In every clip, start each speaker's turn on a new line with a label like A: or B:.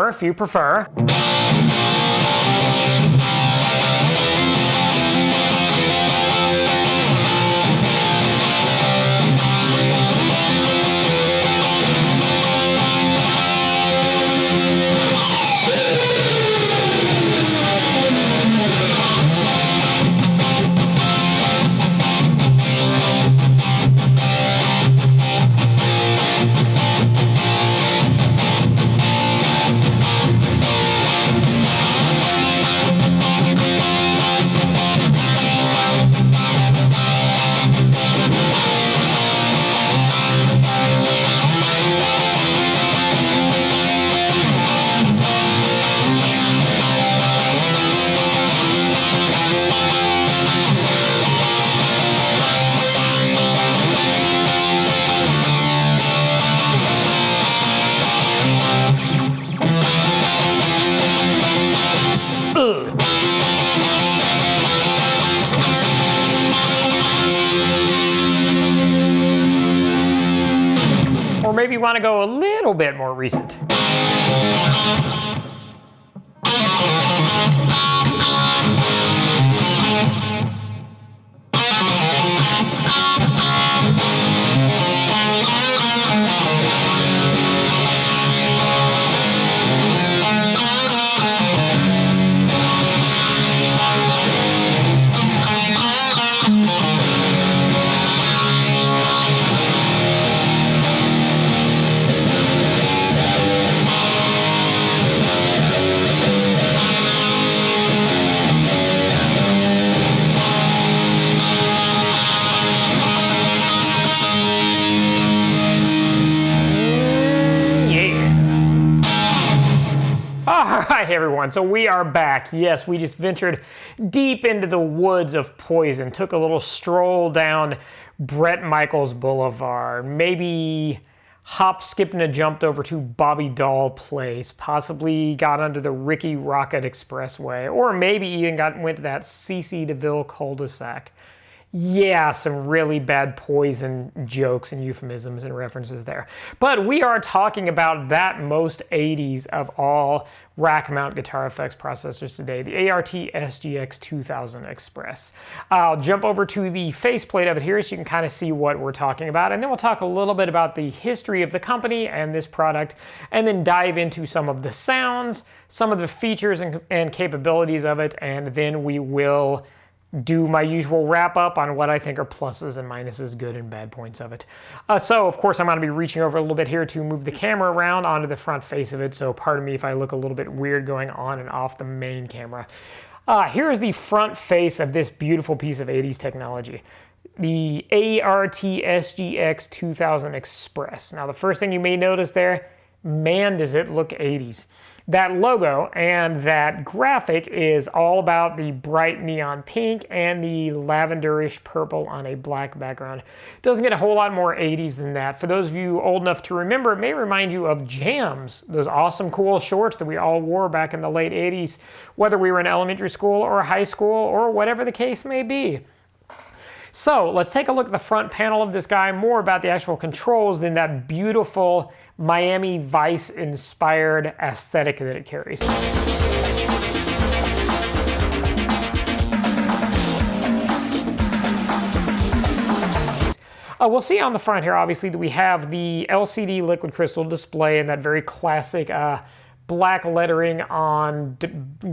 A: or if you prefer. Or maybe you want to go a little bit more recent. Hi everyone, so we are back. Yes, we just ventured deep into the woods of Poison, took a little stroll down Bret Michaels Boulevard, maybe hop, skipped, and jumped over to Bobby Doll Place, possibly got under the Ricky Rocket Expressway, or maybe even went to that CC DeVille cul-de-sac. Yeah, some really bad Poison jokes and euphemisms and references there. But we are talking about that most 80s of all rack mount guitar effects processors today, the ART SGX 2000 Express. I'll jump over to the faceplate of it here so you can kind of see what we're talking about, and then we'll talk a little bit about the history of the company and this product, and then dive into some of the sounds, some of the features and capabilities of it, and then we will do my usual wrap up on what I think are pluses and minuses, good and bad points of it. So of course I'm going to be reaching over a little bit here to move the camera around onto the front face of it, so pardon me if I look a little bit weird going on and off the main camera. Here's the front face of this beautiful piece of 80s technology, the ART SGX 2000 Express. Now the first thing you may notice there, man does it look 80s. That logo and that graphic is all about the bright neon pink and the lavenderish purple on a black background. Doesn't get a whole lot more 80s than that. For those of you old enough to remember, it may remind you of Jams, those awesome cool shorts that we all wore back in the late 80s, whether we were in elementary school or high school or whatever the case may be. So let's take a look at the front panel of this guy, more about the actual controls than that beautiful Miami Vice inspired aesthetic that it carries. We'll see on the front here, obviously, that we have the LCD liquid crystal display and that very classic black lettering on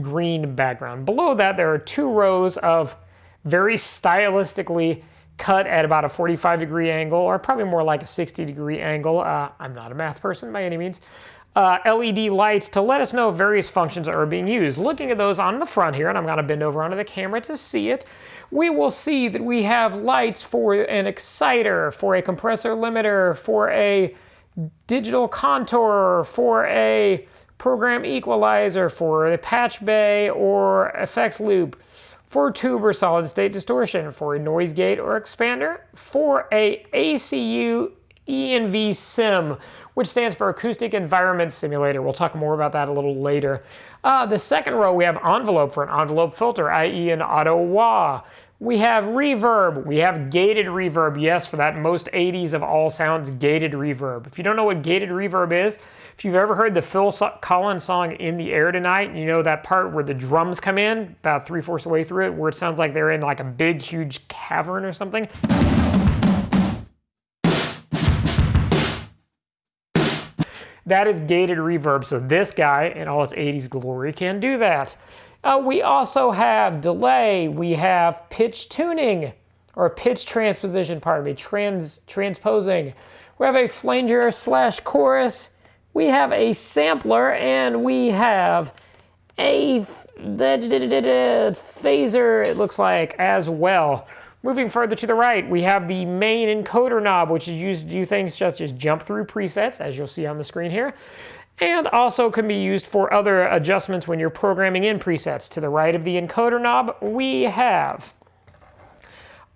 A: green background. Below that, there are two rows of very stylistically cut at about a 45-degree angle, or probably more like a 60-degree angle. I'm not a math person by any means. LED lights to let us know various functions are being used. Looking at those on the front here, and I'm going to bend over onto the camera to see it, we will see that we have lights for an exciter, for a compressor limiter, for a digital contour, for a program equalizer, for a patch bay or effects loop, for tube or solid state distortion, for a noise gate or expander, for a ACU ENV Sim, which stands for Acoustic Environment Simulator. We'll talk more about that a little later. The second row, we have envelope for an envelope filter, i.e. an auto wah. We have reverb. We have gated reverb. Yes, for that most 80s of all sounds, gated reverb. If you don't know what gated reverb is, if you've ever heard the Phil Collins song In the Air Tonight, you know that part where the drums come in, about 3/4 the way through it, where it sounds like they're in like a big, huge cavern or something. That is gated reverb, so this guy, in all its 80s glory, can do that. We also have delay, we have pitch tuning, or pitch transposition, pardon me, transposing. We have a flanger / chorus, we have a sampler, and we have a phaser, it looks like, as well. Moving further to the right, we have the main encoder knob, which is used to do things such as jump through presets, as you'll see on the screen here, and also can be used for other adjustments when you're programming in presets. To the right of the encoder knob, we have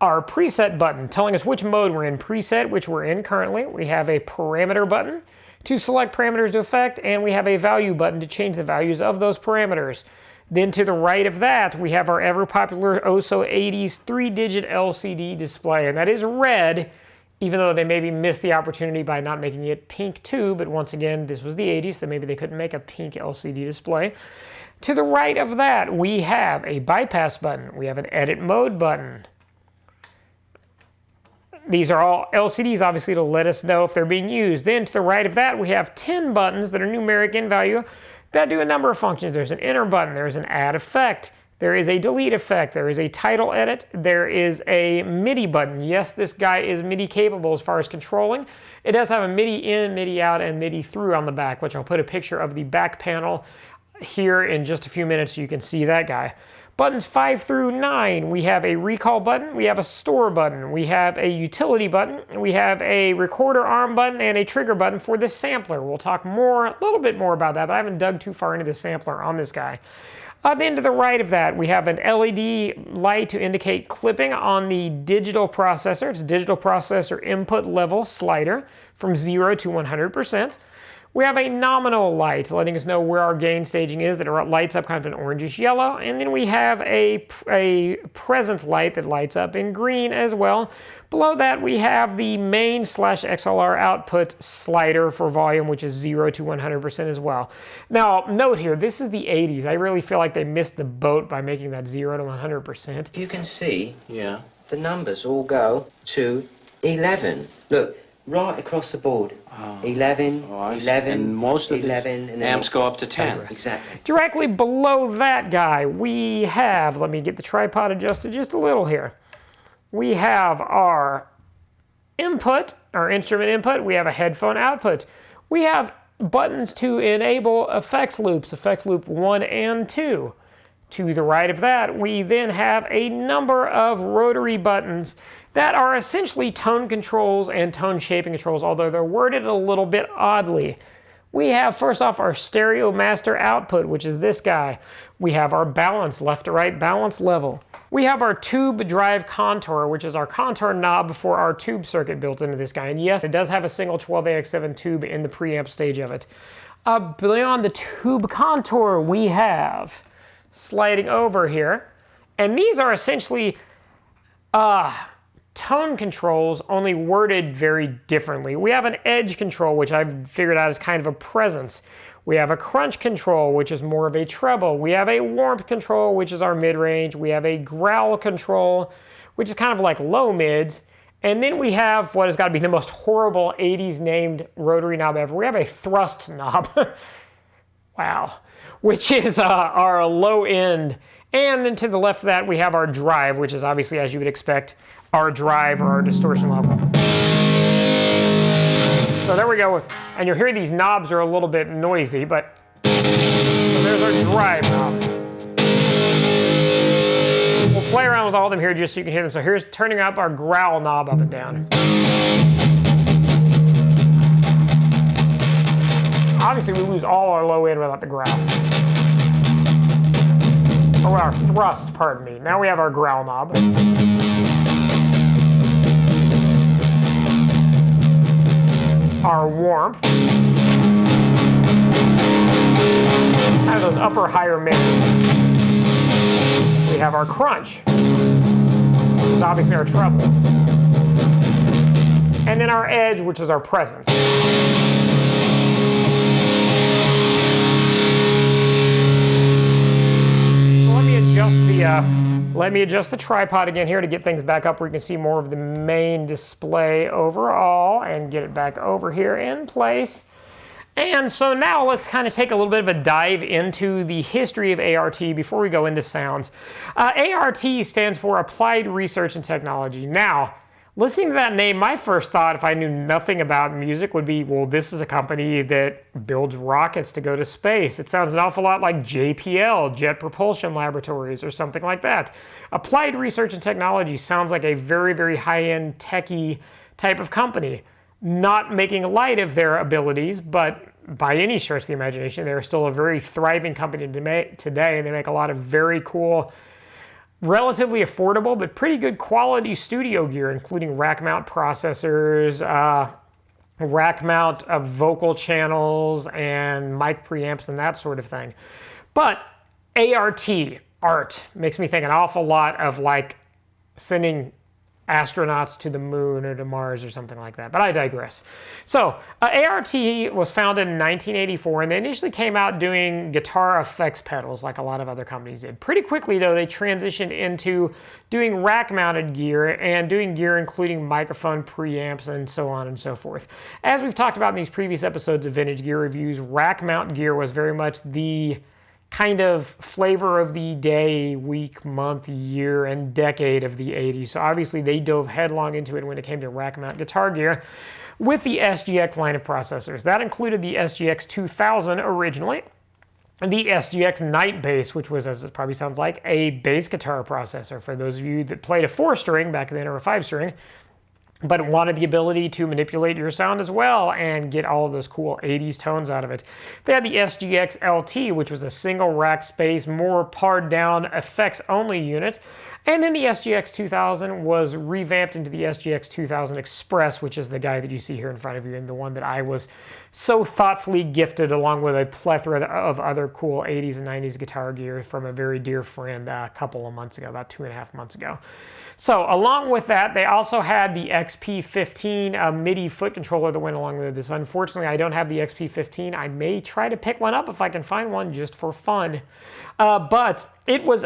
A: our preset button, telling us which mode we're in, preset, which we're in currently. We have a parameter button to select parameters to effect, and we have a value button to change the values of those parameters. Then to the right of that, we have our ever popular oh-so 80s 3-digit LCD display, and that is red, even though they maybe missed the opportunity by not making it pink too, but once again, this was the 80s, so maybe they couldn't make a pink LCD display. To the right of that, we have a bypass button. We have an edit mode button. These are all LCDs, obviously, to let us know if they're being used. Then to the right of that, we have 10 buttons that are numeric in value that do a number of functions. There's an enter button, there's an add effect, there is a delete effect, there is a title edit, there is a MIDI button. Yes, this guy is MIDI capable as far as controlling. It does have a MIDI in, MIDI out, and MIDI through on the back, which I'll put a picture of the back panel here in just a few minutes so you can see that guy. Buttons 5 through 9, we have a recall button, we have a store button, we have a utility button, we have a recorder arm button, and a trigger button for the sampler. We'll talk a little bit more about that, but I haven't dug too far into the sampler on this guy. Then to the right of that, we have an LED light to indicate clipping on the digital processor. It's a digital processor input level slider from 0 to 100%. We have a nominal light letting us know where our gain staging is that lights up kind of an orangish yellow. And then we have a present light that lights up in green as well. Below that, we have the main / XLR output slider for volume, which is 0 to 100% as well. Now, note here, this is the 80s. I really feel like they missed the boat by making that 0 to 100%.
B: You can see, yeah, the numbers all go to 11. Look. Right across the board. 11, 11,
C: and most of
B: 11,
C: the
B: and
C: amps go up to 10.
B: Exactly.
A: Directly below that guy, we have, let me get the tripod adjusted just a little here. We have our input, our instrument input. We have a headphone output. We have buttons to enable effects loops, effects loop 1 and 2. To the right of that, we then have a number of rotary buttons that are essentially tone controls and tone shaping controls, although they're worded a little bit oddly. We have, first off, our stereo master output, which is this guy. We have our balance, left to right balance level. We have our tube drive contour, which is our contour knob for our tube circuit built into this guy. And yes, it does have a single 12AX7 tube in the preamp stage of it. Beyond the tube contour, we have, sliding over here, and these are essentially tone controls, only worded very differently. We have an edge control, which I've figured out is kind of a presence. We have a crunch control, which is more of a treble. We have a warmth control, which is our mid-range. We have a growl control, which is kind of like low mids. And then we have what has got to be the most horrible 80s named rotary knob ever. We have a thrust knob. Wow. Which is our low end. And then to the left of that, we have our drive, which is obviously, as you would expect, our drive or our distortion level. So there we go. And you'll hear these knobs are a little bit noisy, but so there's our drive knob. We'll play around with all of them here just so you can hear them. So here's turning up our growl knob up and down. Obviously, we lose all our low end without the growl. Or our thrust, pardon me. Now we have our growl knob. our warmth, kind of those upper higher mids. We have our crunch, which is obviously our treble. And then our edge, which is our presence. So let me adjust the tripod again here to get things back up where you can see more of the main display overall and get it back over here in place. And so now let's kind of take a little bit of a dive into the history of ART before we go into sounds. ART stands for Applied Research and Technology. Now, listening to that name, my first thought, if I knew nothing about music, would be, well, this is a company that builds rockets to go to space. It sounds an awful lot like JPL, Jet Propulsion Laboratories, or something like that. Applied Research and Technology sounds like a very, very high-end techie type of company. Not making light of their abilities, but by any stretch of the imagination, they're still a very thriving company today, and they make a lot of very cool, relatively affordable, but pretty good quality studio gear, including rack mount processors, rack mount vocal channels, and mic preamps and that sort of thing. But art, makes me think an awful lot of like sending astronauts to the moon or to Mars or something like that, but I digress. So ART was founded in 1984, and they initially came out doing guitar effects pedals like a lot of other companies did. Pretty quickly though, they transitioned into doing rack mounted gear and doing gear including microphone preamps and so on and so forth. As we've talked about in these previous episodes of Vintage Gear Reviews, rack mount gear was very much the kind of flavor of the day, week, month, year, and decade of the 80s. So obviously they dove headlong into it when it came to rack mount guitar gear with the SGX line of processors. That included the SGX 2000 originally, and the SGX Night Bass, which was, as it probably sounds like, a bass guitar processor for those of you that played a 4-string back then or a 5-string, but wanted the ability to manipulate your sound as well and get all of those cool 80s tones out of it. They had the SGX LT, which was a single rack space, more pared down effects only unit. And then the SGX 2000 was revamped into the SGX 2000 Express, which is the guy that you see here in front of you and the one that I was so thoughtfully gifted along with a plethora of other cool 80s and 90s guitar gear from a very dear friend a couple of months ago, about 2.5 months ago. So along with that, they also had the XP15 MIDI foot controller that went along with this. Unfortunately, I don't have the XP15. I may try to pick one up if I can find one just for fun. But it was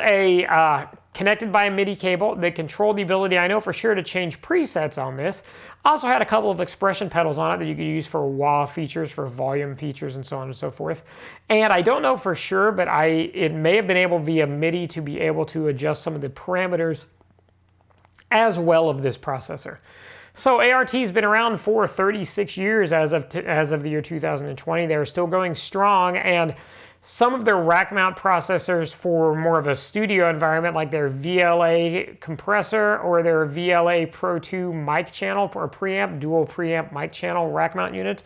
A: connected by a MIDI cable that controlled the ability, I know for sure, to change presets on this. Also had a couple of expression pedals on it that you could use for wah features, for volume features, and so on and so forth. And I don't know for sure, but it may have been able via MIDI to be able to adjust some of the parameters as well of this processor. So ART's been around for 36 years as of the year 2020. They're still going strong, and some of their rack mount processors for more of a studio environment, like their VLA compressor or their VLA Pro 2 mic channel or preamp, dual preamp mic channel rack mount unit,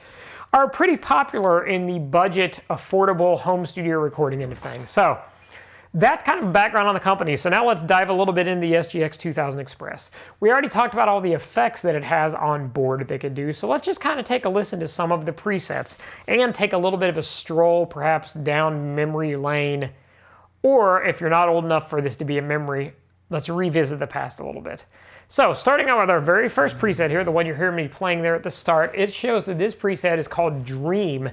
A: are pretty popular in the budget, affordable home studio recording end of things. So that's kind of background on the company. So now let's dive a little bit into the SGX 2000 Express. We already talked about all the effects that it has on board that they could do. So let's just kind of take a listen to some of the presets and take a little bit of a stroll perhaps down memory lane. Or if you're not old enough for this to be a memory, let's revisit the past a little bit. So starting out with our very first preset here, the one you're hearing me playing there at the start, it shows that this preset is called Dream.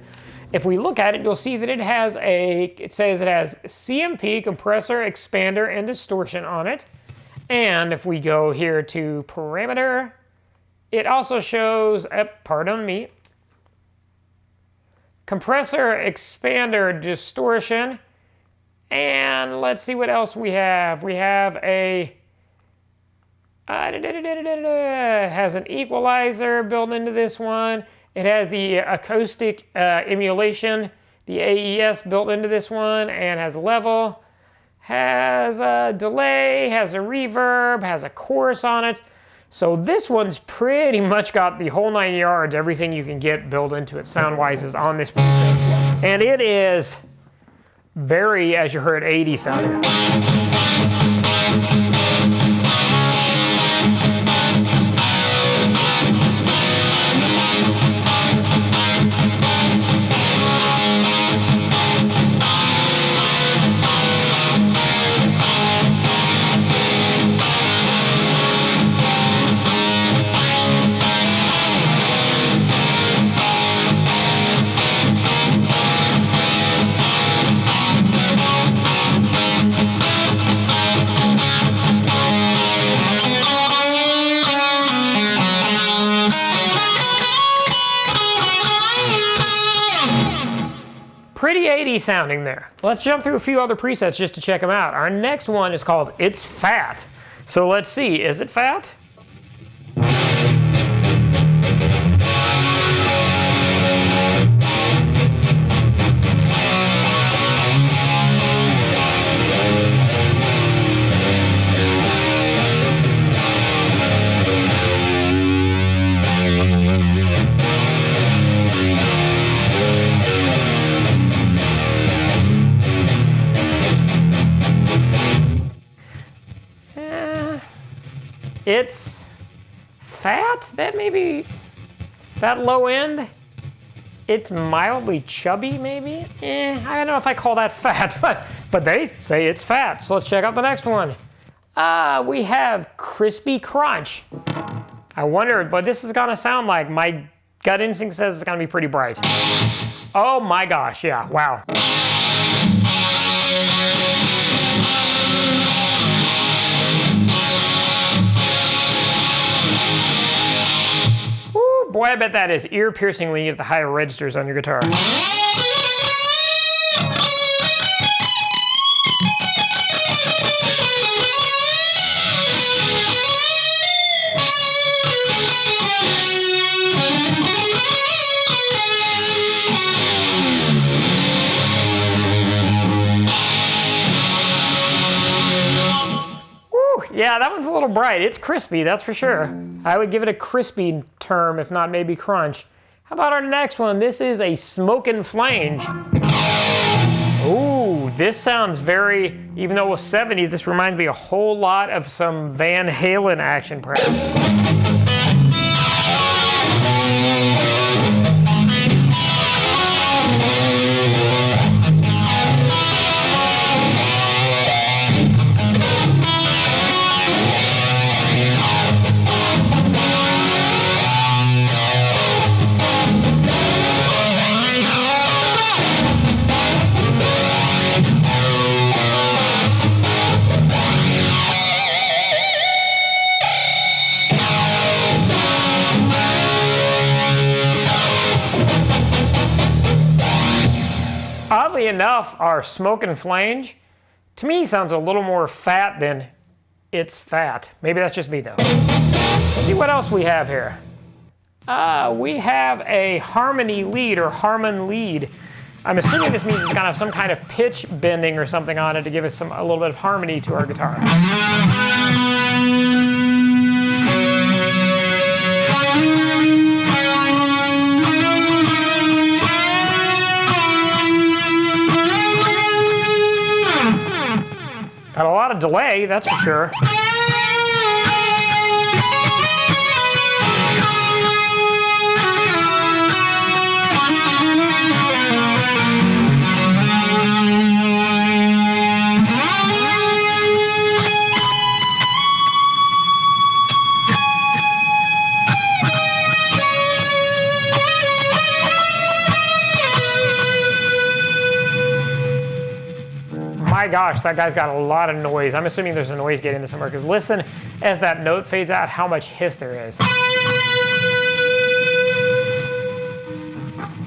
A: If we look at it, you'll see that it says it has CMP, compressor, expander, and distortion on it. And if we go here to parameter, it also shows, pardon me, compressor, expander, distortion, and let's see what else we have. We have it has an equalizer built into this one. It has the acoustic emulation, the AES built into this one, and has level, has a delay, has a reverb, has a chorus on it. So this one's pretty much got the whole 9 yards. Everything you can get built into it sound-wise is on this preset. And it is very, as you heard, 80 sounding. chubby sounding there. Let's jump through a few other presets just to check them out. Our next one is called It's Fat. So let's see, is it fat? It's fat? That maybe, that low end? It's mildly chubby, maybe? I don't know if I call that fat, but they say it's fat. So let's check out the next one. We have Crispy Crunch. I wonder what this is gonna sound like. My gut instinct says it's gonna be pretty bright. Oh my gosh, yeah, wow. Boy, I bet that is ear-piercing when you get the higher registers on your guitar. Yeah, that one's a little bright. It's crispy, that's for sure. I would give it a crispy term, if not maybe crunch. How about our next one? This is a Smokin' Flange. Ooh, this sounds very, even though it was 70s, this reminds me a whole lot of some Van Halen action, perhaps. Oddly enough, our Smokin' Flange, to me, sounds a little more fat than It's Fat. Maybe that's just me, though. Let's see what else we have here. We have a harmony lead, or Harmon lead. I'm assuming this means it's gonna have some kind of pitch bending or something on it to give us a little bit of harmony to our guitar. Got a lot of delay, that's for sure. My gosh, that guy's got a lot of noise. I'm assuming there's a noise gate in this somewhere, because listen, as that note fades out, how much hiss there is.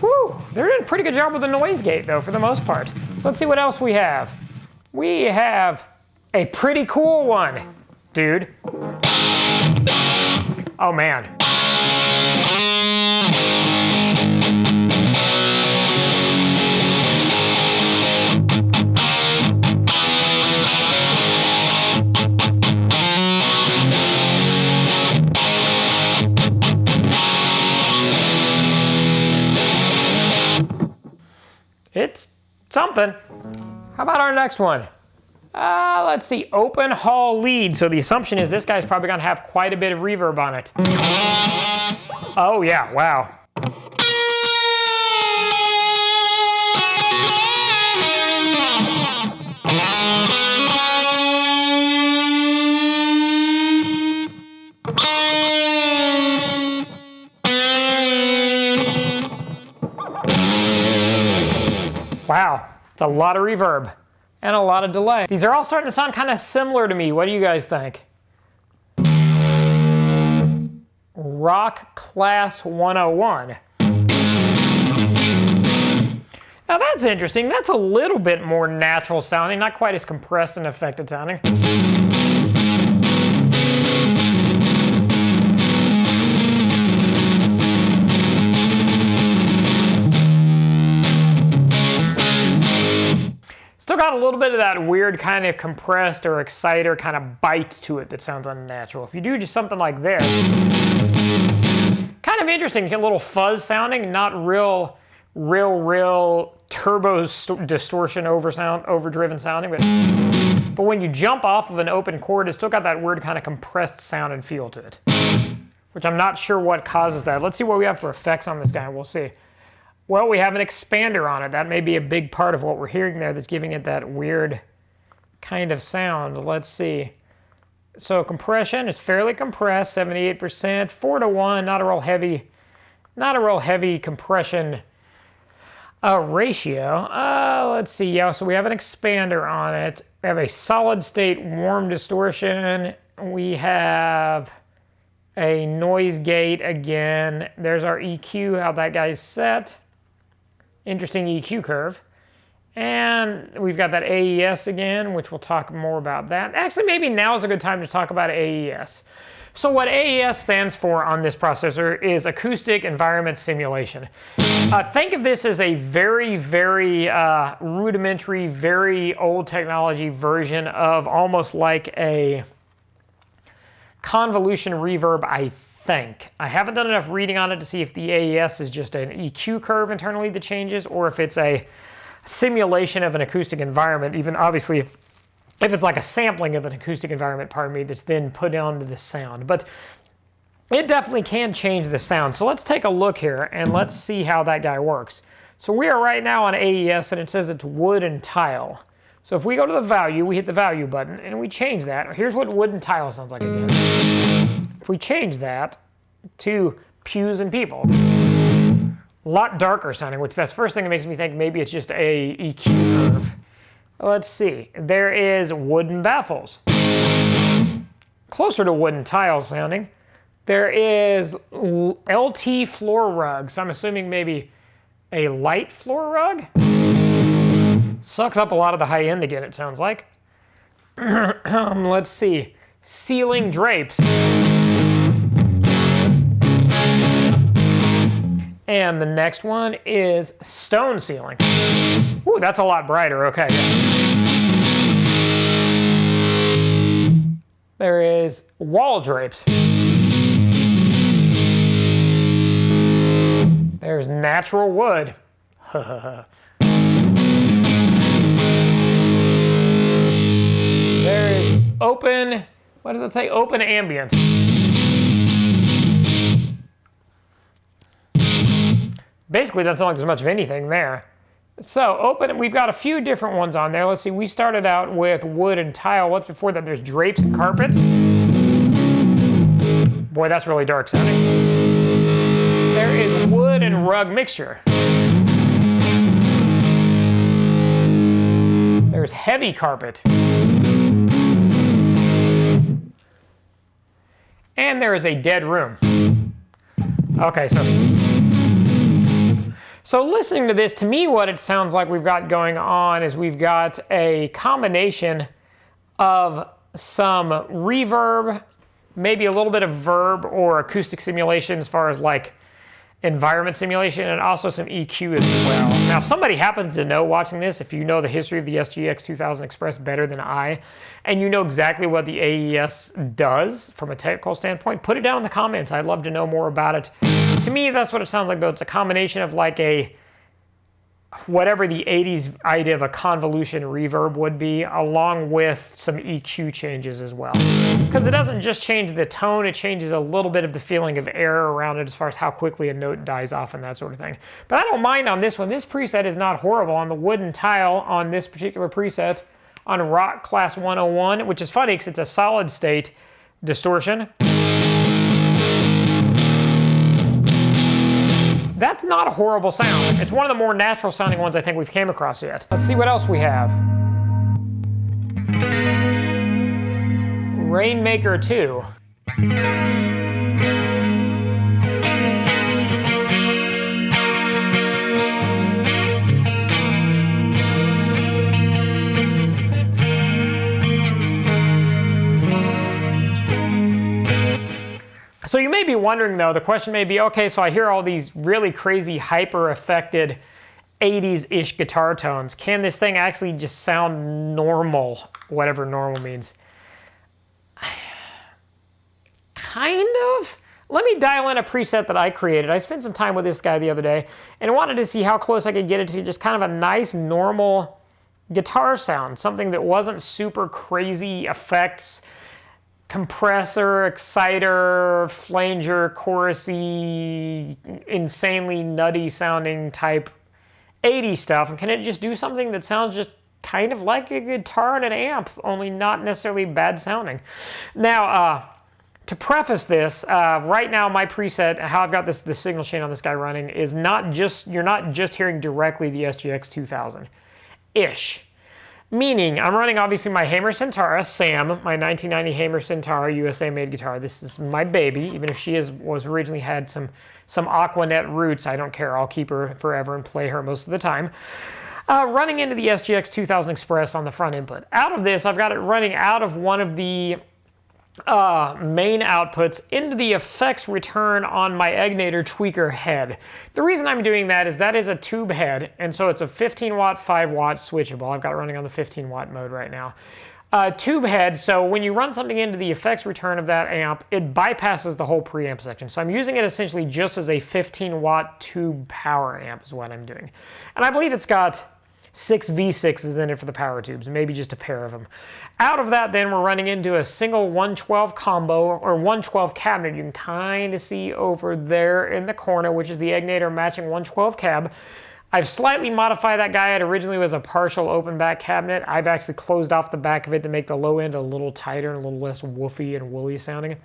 A: Whew, they're doing a pretty good job with the noise gate, though, for the most part. So let's see what else we have. We have a pretty cool one, dude. Oh, man. It's something. How about our next one? Let's see, open hall lead. So the assumption is this guy's probably gonna have quite a bit of reverb on it. Oh yeah, wow. Wow, it's a lot of reverb and a lot of delay. These are all starting to sound kind of similar to me. What do you guys think? Rock Class 101. Now that's interesting. That's a little bit more natural sounding, not quite as compressed and affected sounding. Still got a little bit of that weird kind of compressed or exciter kind of bite to it that sounds unnatural. If you do just something like this, kind of interesting, a little fuzz sounding, not real turbo distortion overdriven sounding, but when you jump off of an open chord, it's still got that weird kind of compressed sound and feel to it, which I'm not sure what causes that. Let's see what we have for effects on this guy, we'll see. Well, we have an expander on it. That may be a big part of what we're hearing there that's giving it that weird kind of sound. Let's see. So compression is fairly compressed, 78%, 4:1, not a real heavy compression ratio. Let's see, yeah, so we have an expander on it. We have a solid state warm distortion. We have a noise gate again. There's our EQ, how that guy's set. Interesting EQ curve. And we've got that AES again, which we'll talk more about that. Actually, maybe now is a good time to talk about AES. So what AES stands for on this processor is Acoustic Environment Simulation. Think of this as a very, very rudimentary, very old technology version of almost like a convolution reverb, I think. I haven't done enough reading on it to see if the AES is just an EQ curve internally that changes, or if it's a simulation of an acoustic environment, even obviously if it's like a sampling of an acoustic environment, pardon me, that's then put onto the sound. But it definitely can change the sound. So let's take a look here and let's see how that guy works. So we are right now on AES and it says it's wood and tile. So if we go to the value, we hit the value button and we change that. Here's what wood and tile sounds like again. If we change that to pews and people, a lot darker sounding, which that's the first thing that makes me think maybe it's just a EQ curve. Let's see, there is wooden baffles. Closer to wooden tile sounding. There is LT floor rug, so I'm assuming maybe a light floor rug. Sucks up a lot of the high end again, it sounds like. Let's see, ceiling drapes. And the next one is stone ceiling. Ooh, that's a lot brighter, okay. There is wall drapes. There's natural wood. There is open, what does it say? Open ambience. Basically doesn't sound like there's much of anything there. So open, we've got a few different ones on there. Let's see, we started out with wood and tile. What's before that? There's drapes and carpet. Boy, that's really dark sounding. There is wood and rug mixture. There's heavy carpet. And there is a dead room. Okay, so listening to this, to me what it sounds like we've got going on is we've got a combination of some reverb, maybe a little bit of verb or acoustic simulation as far as like environment simulation, and also some EQ as well. Now, if somebody happens to know watching this, if you know the history of the SGX 2000 Express better than I, and you know exactly what the AES does from a technical standpoint, put it down in the comments. I'd love to know more about it. To me, that's what it sounds like, though. It's a combination of like a, whatever the 80s idea of a convolution reverb would be, along with some EQ changes as well. Because it doesn't just change the tone, it changes a little bit of the feeling of air around it as far as how quickly a note dies off and that sort of thing. But I don't mind on this one. This preset is not horrible. On the wooden tile on this particular preset, on Rock Class 101, which is funny because it's a solid state distortion. That's not a horrible sound. It's one of the more natural sounding ones I think we've came across yet. Let's see what else we have. Rainmaker 2. So you may be wondering though, the question may be, okay, so I hear all these really crazy hyper affected 80s-ish guitar tones. Can this thing actually just sound normal, whatever normal means? Kind of. Let me dial in a preset that I created. I spent some time with this guy the other day and wanted to see how close I could get it to just kind of a nice, normal guitar sound. Something that wasn't super crazy effects, compressor, exciter, flanger, chorusy, insanely nutty sounding type 80s stuff. And can it just do something that sounds just kind of like a guitar and an amp, only not necessarily bad sounding? Now, to preface this, right now my preset, how I've got this signal chain on this guy running is you're not just hearing directly the SGX 2000-ish. Meaning, I'm running obviously my Hamer Centaura, Sam, my 1990 Hamer Centaura USA-made guitar. This is my baby, even if she was originally had some Aquanet roots. I don't care, I'll keep her forever and play her most of the time. Running into the SGX 2000 Express on the front input. Out of this, I've got it running out of one of the main outputs into the effects return on my Egnator tweaker head. The reason I'm doing that is a tube head, and so it's a 15 watt, 5 watt switchable. I've got it running on the 15 watt mode right now. Tube head, so when you run something into the effects return of that amp, it bypasses the whole preamp section. So I'm using it essentially just as a 15 watt tube power amp is what I'm doing. And I believe it's got 6 V6s in it for the power tubes, maybe just a pair of them. Out of that, then, we're running into a single 112 combo, or 112 cabinet. You can kind of see over there in the corner, which is the Egnator matching 112 cab. I've slightly modified that guy. It originally was a partial open back cabinet. I've actually closed off the back of it to make the low end a little tighter and a little less woofy and woolly sounding.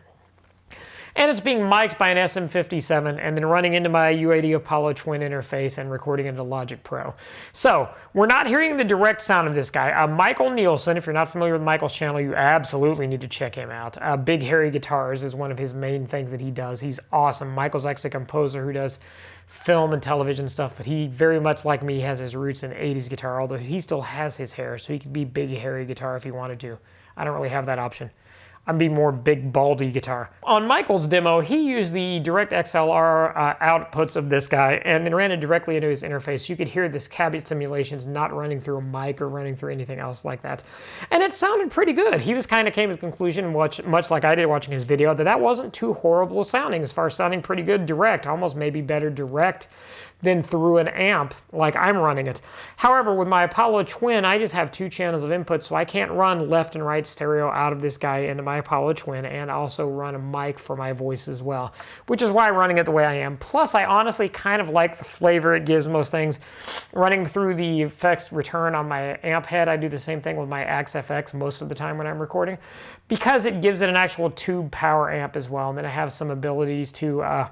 A: And it's being mic'd by an SM57 and then running into my UAD Apollo Twin interface and recording into Logic Pro. So we're not hearing the direct sound of this guy. Michael Nielsen, if you're not familiar with Michael's channel, you absolutely need to check him out. Big Hairy Guitars is one of his main things that he does. He's awesome. Michael's actually a composer who does film and television stuff, but he very much like me has his roots in 80s guitar, although he still has his hair, so he could be Big Hairy Guitar if he wanted to. I don't really have that option. I'd be more big baldy guitar. On Michael's demo, he used the direct XLR outputs of this guy and then ran it directly into his interface. You could hear this cabinet simulations not running through a mic or running through anything else like that. And it sounded pretty good. He was kind of came to the conclusion, much like I did watching his video, that wasn't too horrible sounding as far as sounding pretty good direct, almost maybe better direct than through an amp like I'm running it. However, with my Apollo Twin, I just have 2 channels of input, so I can't run left and right stereo out of this guy into my Apollo Twin and also run a mic for my voice as well, which is why I'm running it the way I am. Plus, I honestly kind of like the flavor it gives most things. Running through the effects return on my amp head, I do the same thing with my Axe FX most of the time when I'm recording, because it gives it an actual tube power amp as well, and then I have some abilities to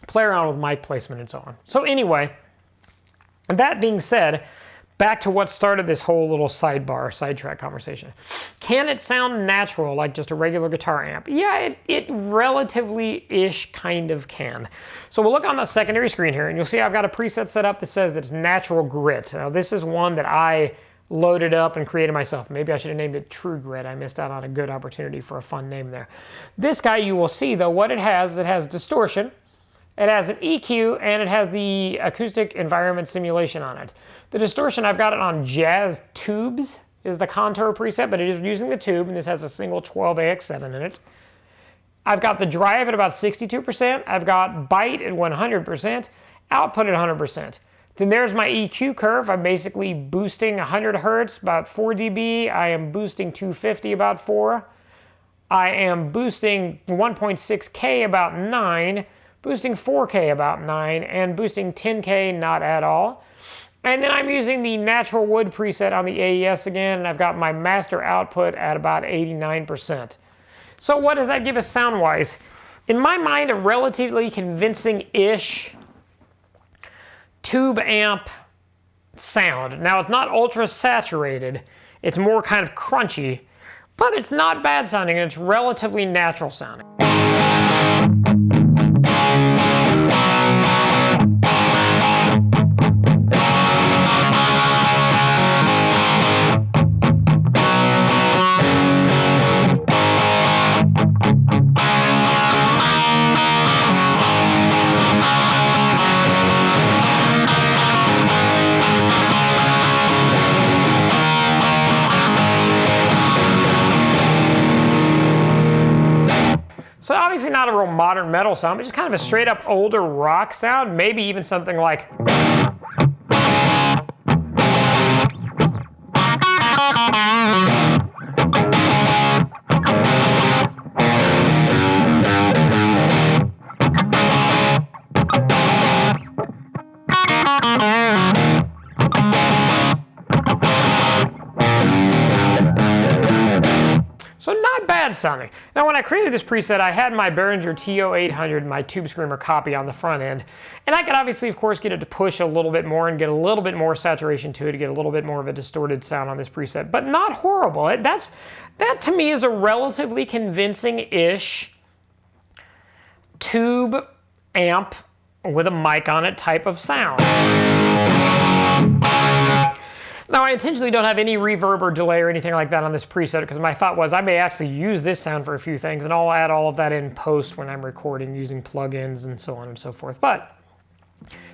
A: play around with mic placement and so on. So anyway, that being said, back to what started this whole little sidetrack conversation. Can it sound natural like just a regular guitar amp? Yeah, it relatively-ish kind of can. So we'll look on the secondary screen here, and you'll see I've got a preset set up that says that it's natural grit. Now this is one that I loaded up and created myself. Maybe I should have named it True Grit. I missed out on a good opportunity for a fun name there. This guy, you will see though, what it has distortion. It has an EQ, and it has the acoustic environment simulation on it. The distortion, I've got it on Jazz Tubes, is the contour preset, but it is using the tube, and this has a single 12AX7 in it. I've got the drive at about 62%. I've got bite at 100%, output at 100%. Then there's my EQ curve. I'm basically boosting 100 hertz, about 4 dB. I am boosting 250, about 4. I am boosting 1.6K, about 9. Boosting 4K about 9, and boosting 10K not at all. And then I'm using the natural wood preset on the AES again, and I've got my master output at about 89%. So what does that give us sound-wise? In my mind, a relatively convincing-ish tube amp sound. Now, it's not ultra-saturated. It's more kind of crunchy, but it's not bad sounding, and it's relatively natural sounding. So obviously not a real modern metal sound, but just kind of a straight up older rock sound, maybe even something like... So not bad sounding. Now when I created this preset, I had my Behringer TO-800, my Tube Screamer copy on the front end. And I could obviously, of course, get it to push a little bit more and get a little bit more saturation to it to get a little bit more of a distorted sound on this preset, but not horrible. That to me is a relatively convincing-ish tube amp with a mic on it type of sound. Now, I intentionally don't have any reverb or delay or anything like that on this preset because my thought was I may actually use this sound for a few things, and I'll add all of that in post when I'm recording using plugins and so on and so forth.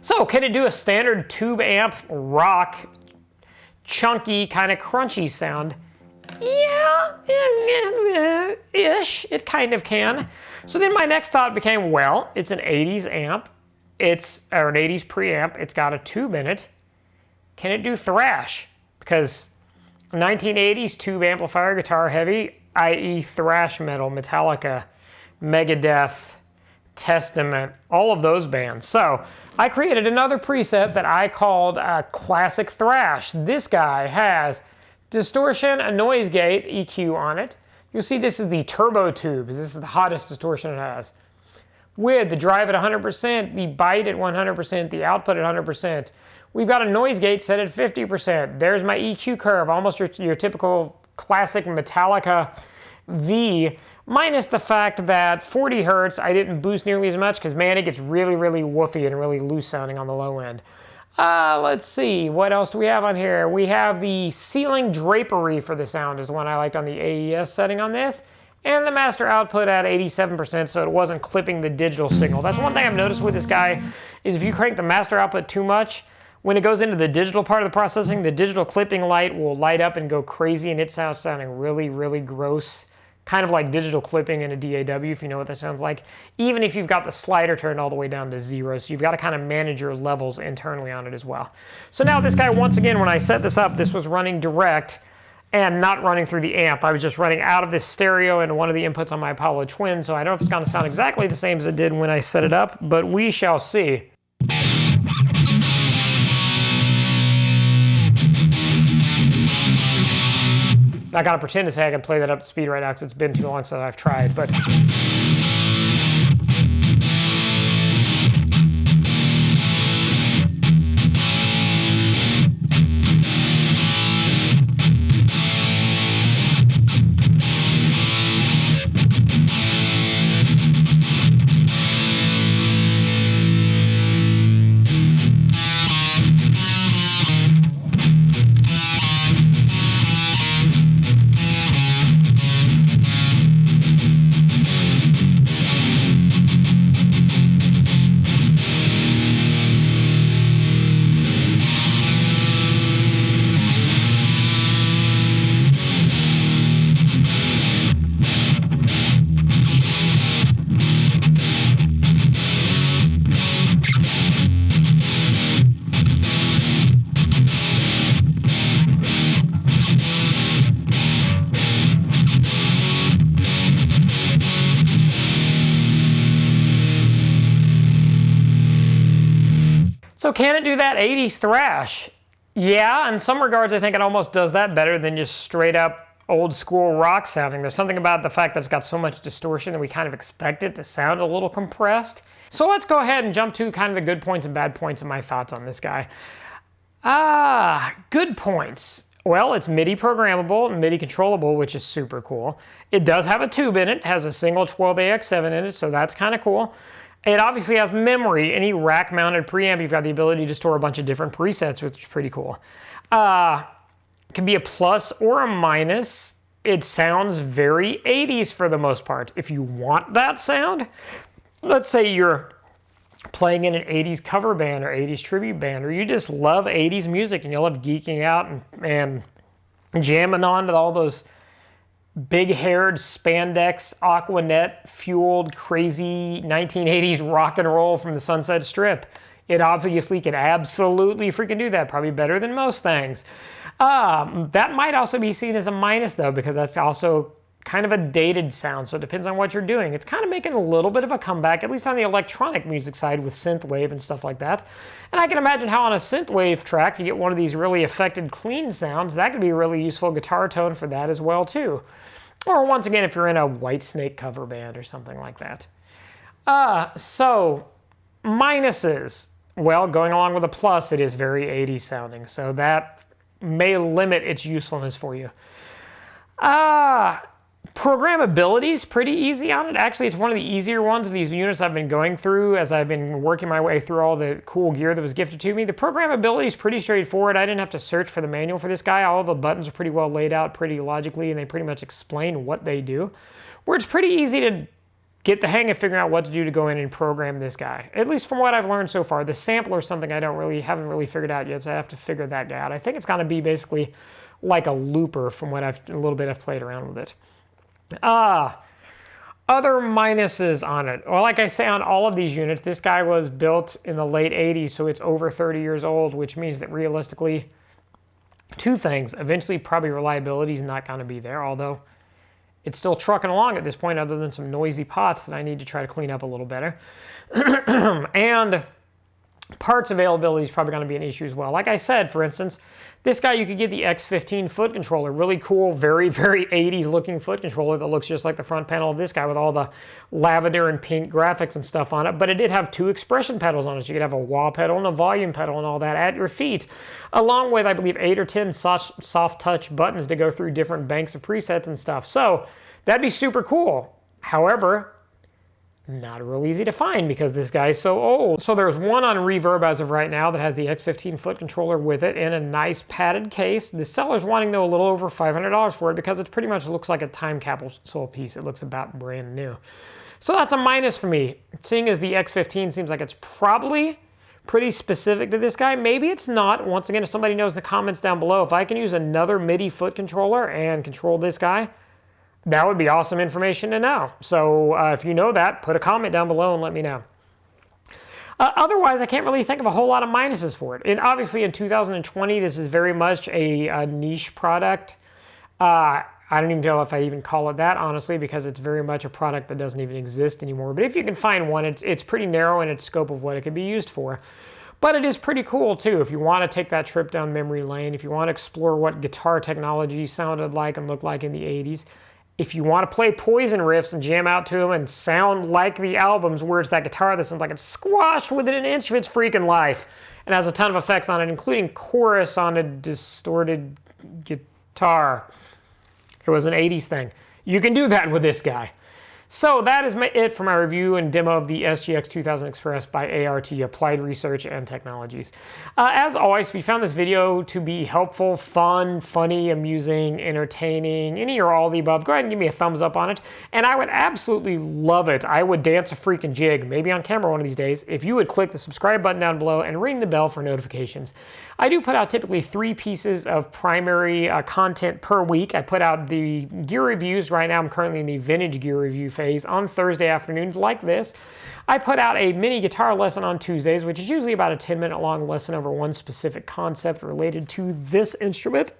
A: So can it do a standard tube amp rock, chunky, kind of crunchy sound? Yeah, ish, it kind of can. So then my next thought became, well, it's an 80s amp, or an 80s preamp, it's got a tube in it. Can it do thrash? Because 1980s tube amplifier, guitar heavy, i.e. thrash metal, Metallica, Megadeth, Testament, all of those bands. So I created another preset that I called Classic Thrash. This guy has distortion, a noise gate, EQ on it. You'll see this is the turbo tube. This is the hottest distortion it has. With the drive at 100%, the bite at 100%, the output at 100%. We've got a noise gate set at 50%. There's my EQ curve, almost your typical classic Metallica V, minus the fact that 40 hertz, I didn't boost nearly as much because, man, it gets really, really woofy and really loose sounding on the low end. Let's see, what else do we have on here? We have the ceiling drapery for the sound is the one I liked on the AES setting on this. And the master output at 87%, so it wasn't clipping the digital signal. That's one thing I've noticed with this guy, is if you crank the master output too much, when it goes into the digital part of the processing, the digital clipping light will light up and go crazy, and it sounds sounding really, really gross. Kind of like digital clipping in a DAW, if you know what that sounds like. Even if you've got the slider turned all the way down to 0, so you've got to kind of manage your levels internally on it as well. So now this guy, once again, when I set this up, this was running direct and not running through the amp. I was just running out of this stereo into one of the inputs on my Apollo Twin, so I don't know if it's going to sound exactly the same as it did when I set it up, but we shall see. Not gonna pretend to say I can play that up to speed right now because it's been too long since I've tried, but... So can it do that 80s thrash? Yeah, in some regards I think it almost does that better than just straight up old school rock sounding. There's something about the fact that it's got so much distortion that we kind of expect it to sound a little compressed. So let's go ahead and jump to kind of the good points and bad points of my thoughts on this guy. Good points. Well, it's MIDI programmable and MIDI controllable, which is super cool. It does have a tube in it, has a single 12AX7 in it, so that's kind of cool. It obviously has memory. Any rack-mounted preamp, you've got the ability to store a bunch of different presets, which is pretty cool. It can be a plus or a minus. It sounds very 80s for the most part. If you want that sound, let's say you're playing in an 80s cover band or 80s tribute band, or you just love 80s music and you love geeking out and jamming on to all those big-haired spandex Aquanet fueled crazy 1980s rock and roll from the Sunset Strip. It obviously can absolutely freaking do that, probably better than most things. That might also be seen as a minus though, because that's also kind of a dated sound, so it depends on what you're doing. It's kind of making a little bit of a comeback, at least on the electronic music side with synthwave and stuff like that. And I can imagine how on a synthwave track, you get one of these really affected clean sounds. That could be a really useful guitar tone for that as well too. Or once again, if you're in a Whitesnake cover band or something like that. So minuses. Well, going along with a plus, it is very 80s sounding, so that may limit its usefulness for you. Programmability is pretty easy on it. Actually, it's one of the easier ones of these units I've been going through as I've been working my way through all the cool gear that was gifted to me. The programmability is pretty straightforward. I didn't have to search for the manual for this guy. All the buttons are pretty well laid out pretty logically, and they pretty much explain what they do. Where it's pretty easy to get the hang of figuring out what to do to go in and program this guy. At least from what I've learned so far. The sampler is something I haven't really figured out yet, so I have to figure that guy out. I think it's going to be basically like a looper from what a little bit I've played around with it. Other minuses on it. Well, like I say, on all of these units, this guy was built in the late 80s, so it's over 30 years old, which means that realistically, two things. Eventually, probably reliability is not going to be there, although it's still trucking along at this point, other than some noisy pots that I need to try to clean up a little better. And parts availability is probably going to be an issue as well. Like I said, for instance, this guy, you could get the X15 foot controller. Really cool, very, very 80s looking foot controller that looks just like the front panel of this guy with all the lavender and pink graphics and stuff on it. But it did have two expression pedals on it. So you could have a wah pedal and a volume pedal and all that at your feet, along with, I believe, 8 or 10 soft touch buttons to go through different banks of presets and stuff. So that'd be super cool. However, not real easy to find because this guy's so old. So there's one on Reverb as of right now that has the X15 foot controller with it in a nice padded case. The seller's wanting though a little over $500 for it because it pretty much looks like a time capsule piece. It looks about brand new. So that's a minus for me. Seeing as the X15 seems like it's probably pretty specific to this guy. Maybe it's not. Once again, if somebody knows in the comments down below, if I can use another MIDI foot controller and control this guy, that would be awesome information to know. So if you know that, put a comment down below and let me know. Otherwise, I can't really think of a whole lot of minuses for it. And obviously in 2020, this is very much a niche product. I don't even know if I even call it that, honestly, because it's very much a product that doesn't even exist anymore. But if you can find one, it's pretty narrow in its scope of what it could be used for. But it is pretty cool, too, if you want to take that trip down memory lane, if you want to explore what guitar technology sounded like and looked like in the 80s. If you want to play Poison riffs and jam out to them and sound like the albums where it's that guitar that sounds like it's squashed within an inch of its freaking life and has a ton of effects on it, including chorus on a distorted guitar. It was an 80s thing. You can do that with this guy. So that is it for my review and demo of the SGX 2000 Express by ART, Applied Research and Technologies. As always, if you found this video to be helpful, fun, funny, amusing, entertaining, any or all of the above, go ahead and give me a thumbs up on it. And I would absolutely love it. I would dance a freaking jig, maybe on camera one of these days, if you would click the subscribe button down below and ring the bell for notifications. I do put out typically 3 pieces of primary content per week. I put out the gear reviews. Right now I'm currently in the vintage gear review phase on Thursday afternoons like this. I put out a mini guitar lesson on Tuesdays, which is usually about a 10-minute long lesson over one specific concept related to this instrument.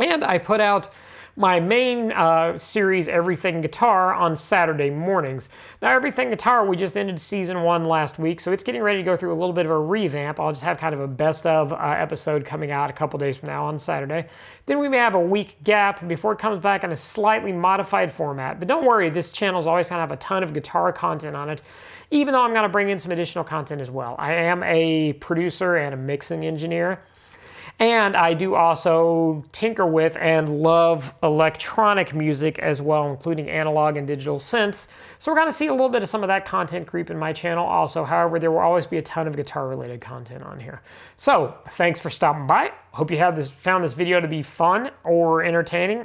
A: And I put out my main series, Everything Guitar, on Saturday mornings. Now, Everything Guitar, we just ended season 1 last week, so it's getting ready to go through a little bit of a revamp. I'll just have kind of a best of episode coming out a couple days from now on Saturday. Then we may have a week gap before it comes back in a slightly modified format. But don't worry, this channel is always going to have a ton of guitar content on it, even though I'm going to bring in some additional content as well. I am a producer and a mixing engineer. And I do also tinker with and love electronic music as well, including analog and digital synths. So we're going to see a little bit of some of that content creep in my channel also. However, there will always be a ton of guitar-related content on here. So thanks for stopping by. Hope you found this video to be fun or entertaining.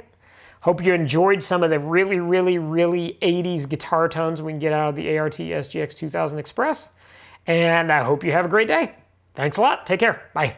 A: Hope you enjoyed some of the really, really, really 80s guitar tones we can get out of the ART SGX 2000 Express. And I hope you have a great day. Thanks a lot. Take care. Bye.